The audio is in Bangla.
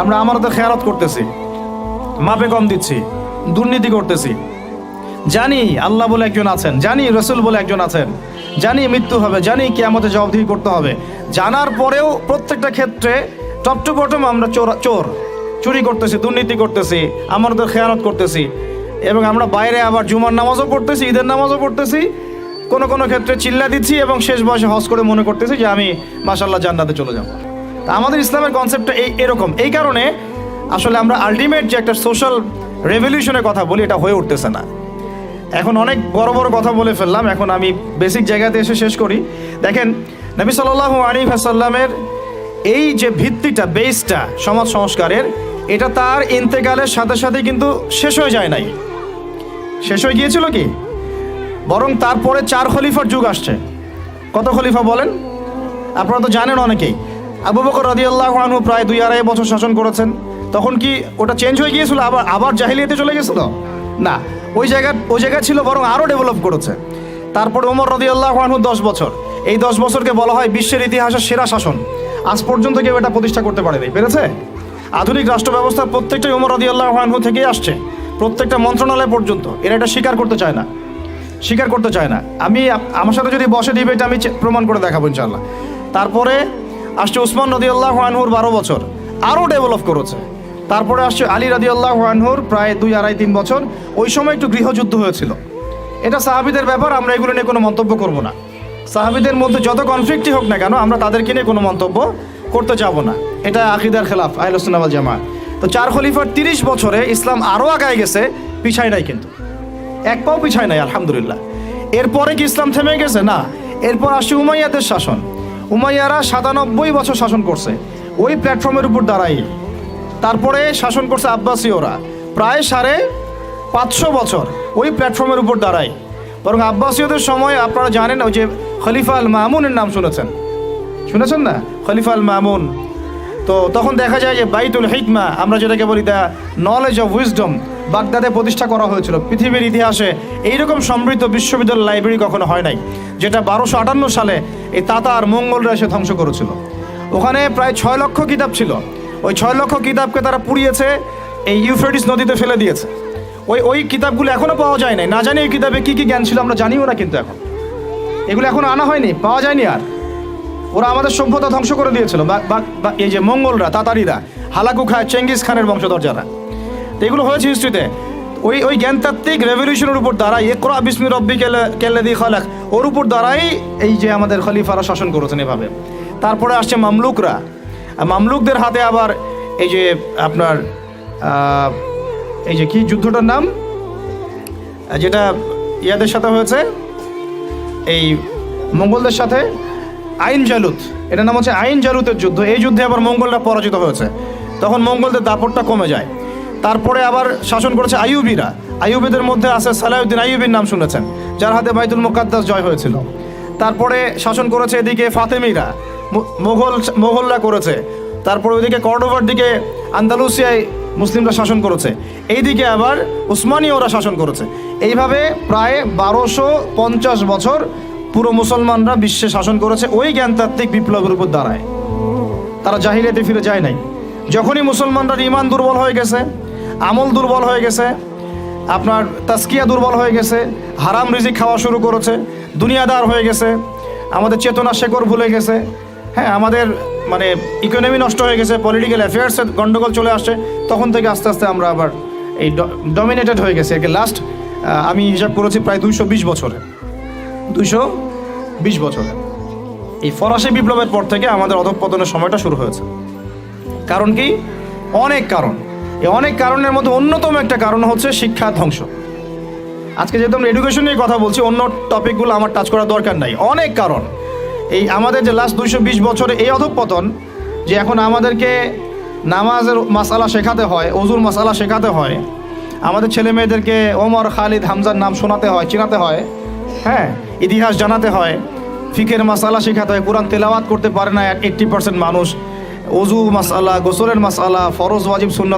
আমরা আমারতে খেয়ানত করতেছি, মাপে কম দিচ্ছি, দুর্নীতি করতেছি। জানি আল্লাহ বলে একজন আছেন, জানি রসুল বলে একজন আছেন, জানি মৃত্যু হবে, জানি কিয়ামতে জবাবদিহি করতে হবে। জানার পরেও প্রত্যেকটা ক্ষেত্রে টপ টু বটম আমরা চুরি করতেছি, দুর্নীতি করতেছি, আমাদের খেয়ানত করতেছি। এবং আমরা বাইরে আবার জুমার নামাজও পড়তেছি, ঈদের নামাজও পড়তেছি, কোনো কোনো ক্ষেত্রে চিল্লা দিচ্ছি এবং শেষ বয়সে হজ করে মনে করতেছি যে আমি মাশাআল্লাহ জান্নাতে চলে যাব। তা আমাদের ইসলামের কনসেপ্টটা এরকম। এই কারণে আসলে আমরা আলটিমেট যে একটা সোশ্যাল রেভলিউশনের কথা বলি, এটা হয়ে উঠতেছে না। এখন অনেক বড় বড় কথা বলে ফেললাম, এখন আমি বেসিক জায়গাতে এসে শেষ করি। দেখেন, নবী সাল্লাল্লাহু আলাইহি ওয়াসাল্লামের এই যে ভিত্তিটা, বেসটা সমাজ সংস্কারের, এটা তার ইন্তেকালের সাথে সাথে কিন্তু শেষ হয়ে যায় নাই। শেষ হয়ে গিয়েছিল কি? বরং তারপরে 4 খলিফার যুগ আসছে। কত খলিফা বলেন? আপনারা তো জানেন অনেকেই। আবু বকর রাদিয়াল্লাহু আনহু প্রায় 2-2.5 বছর শাসন করেছেন। তখন কি ওটা চেঞ্জ হয়ে গিয়েছিল, আবার জাহিলিয়াতে চলে গেছিল? না, ওই জায়গা ছিল, বরং আরও ডেভেলপ করেছে। তারপরে ওমর রাদিয়াল্লাহু আনহু 10 বছর। এই 10 বছরকে বলা হয় বিশ্বের ইতিহাসের সেরা শাসন। আজ পর্যন্ত কেউ এটা প্রতিষ্ঠা করতে পারেনি, পেরেছে? আধুনিক রাষ্ট্র ব্যবস্থার প্রত্যেকটাই ওমর রাদিয়াল্লাহু আনহু থেকেই আসছে, প্রত্যেকটা মন্ত্রণালয় পর্যন্ত। এরা এটা স্বীকার করতে চায় না। আমার সাথে যদি বসে ডিবেট, আমি প্রমাণ করে দেখাবো ইনশাআল্লাহ। তারপরে আসছে উসমান রাদিয়াল্লাহু আনহুর 12 বছর, আরও ডেভেলপ করেছে। তারপরে আসছে আলী রাদিয়াল্লাহু আনহুর প্রায় 2-2.5-3 বছর। ওই সময় একটু গৃহযুদ্ধ হয়েছিল। এটা সাহাবীদের ব্যাপার, আমরা এগুলো নিয়ে কোনো মন্তব্য করব না। সাহাবীদের মধ্যে যত কনফ্লিক্টই হোক না কেন, আমরা তাদেরকে নিয়ে কোনো মন্তব্য করতে যাব না। এটা আকীদার খেলাফ আহলুস সুন্নাহ ওয়াল জামাত। তো 4 খলিফার 30 বছরে ইসলাম আরও আগায় গেছে, পিছায় নাই, কিন্তু এক পাও পিছায় নাই, আলহামদুলিল্লাহ। এরপরে কি ইসলাম থেমে গেছে? না। এরপর আসছে উমাইয়াদের শাসন। উমাইয়ারা 97 বছর শাসন করছে ওই প্ল্যাটফর্মের উপর দাঁড়াই। তারপরে শাসন করছে আব্বাসীয়রা প্রায় 550 বছর ওই প্ল্যাটফর্মের উপর দাঁড়াই। বরং আব্বাসীয়দের সময় আপনারা জানেন, ওই যে খলিফা আল মামুনের নাম শুনেছেন না? খলিফা আল মামুন। তো তখন দেখা যায় যে বাইতুল হিকমা, আমরা যেটাকে বলি দ্য নলেজ অফ উইজডম, বাগদাদে প্রতিষ্ঠা করা হয়েছিল। পৃথিবীর ইতিহাসে এইরকম সমৃদ্ধ বিশ্ববিদ্যালয় লাইব্রেরি কখনো হয় নাই, যেটা 1258 সালে এই তাতার মঙ্গলরা এসে ধ্বংস করেছিল। ওখানে প্রায় 6 লক্ষ কিতাব ছিল। ওই 6 লক্ষ কিতাবকে তারা পুড়িয়েছে, এই ইউফ্রেটিস নদীতে ফেলে দিয়েছে। ওই কিতাবগুলো এখনও পাওয়া যায় নাই। না জানি এই কিতাবে কী কী জ্ঞান ছিল, আমরা জানিও না, কিন্তু এগুলো এখনও আনা হয়নি, পাওয়া যায়নি। আর ওরা আমাদের সভ্যতা ধ্বংস করে দিয়েছিল। এই যে মঙ্গলরা, তাতারিরা, হালাকু খায়, চেঙ্গিস খানের বংশধর যারা। তো এগুলো হয়েছে হিস্ট্রিতে। ওই জ্ঞানতাত্ত্বিক রেভলিউশনের উপর দাঁড়াই, ইকরা বিসমি রব্বিকাল্লাযী খালাক, ওর উপর দাঁড়াই এই যে আমাদের খলিফারা শাসন করেছেন এভাবে। তারপরে আসছে মামলুকরা। মামলুকদের হাতে আবার এই যে আপনার এই যে কি যুদ্ধটার নাম, যেটা ইয়াদের সাথে হয়েছে, এই মঙ্গলদের সাথে, আইন জালুত, এটার নাম হচ্ছে আইন জালুতের যুদ্ধ। এই যুদ্ধে আবার মঙ্গলরা পরাজিত হয়েছে, তখন মঙ্গলদের দাপটটা কমে যায়। তারপরে আবার শাসন করেছে আইয়ুবীরা। আইয়ুবীদের মধ্যে আছে সালাউদ্দিন আইয়ুবীর নাম শুনেছেন, যার হাতে বাইতুল মুকাদ্দাস জয় হয়েছিল। তারপরে শাসন করেছে এদিকে ফাতেমিরা, মোগলরা করেছে। তারপরে ওইদিকে কর্ডোভার দিকে আন্দালুসিয়ায় মুসলিমরা শাসন করেছে, এইদিকে আবার উসমানীয়রা শাসন করেছে। এইভাবে প্রায় 1250 বছর পুরো মুসলমানরা বিশ্বে শাসন করেছে ওই জ্ঞানতাত্ত্বিক বিপ্লবের উপর দাঁড়ায়। তারা জাহিলিয়াতে ফিরে যায় নাই। যখনই মুসলমানরা ঈমান দুর্বল হয়ে গেছে, আমল দুর্বল হয়ে গেছে, আপনার তাসকিয়া দুর্বল হয়ে গেছে, হারাম রিজিক খাওয়া শুরু করেছে, দুনিয়াদার হয়ে গেছে, আমাদের চেতনা শেকড় ভুলে গেছে, হ্যাঁ, আমাদের মানে ইকোনমি নষ্ট হয়ে গেছে, পলিটিক্যাল অ্যাফেয়ার্সের গন্ডগোল চলে আসছে, তখন থেকে আস্তে আস্তে আমরা আবার এই ডমিনেটেড হয়ে গেছে। একে লাস্ট আমি হিসাব করেছি প্রায় 220 বছরে এই ফরাসি বিপ্লবের পর থেকে আমাদের অধঃপতনের সময়টা শুরু হয়েছে। কারণ কি? অনেক কারণ। এই অনেক কারণের মধ্যে অন্যতম একটা কারণ হচ্ছে শিক্ষা ধ্বংস। আজকে যেহেতু আমরা এডুকেশন নিয়ে কথা বলছি, অন্য টপিকগুলো আমার টাচ করার দরকার নাই। অনেক কারণ। এই আমাদের যে লাস্ট 220 বছরে এই অধঃপতন, যে এখন আমাদেরকে নামাজের মাসালা শেখাতে হয়, ওজুর মাসালা শেখাতে হয়, আমাদের ছেলে মেয়েদেরকে ওমর, খালিদ, হামজার নাম শোনাতে হয়, চিনাতে হয়, হ্যাঁ, ইতিহাস জানাতে হয়, ফিকের মাসালা শেখাতে হয়। কোরআন তেলাওয়াত করতে পারে না 80% মানুষ। ওজু মাসালা, গোসলের মাসালা, ফরজ ওয়াজিব সুন্নাত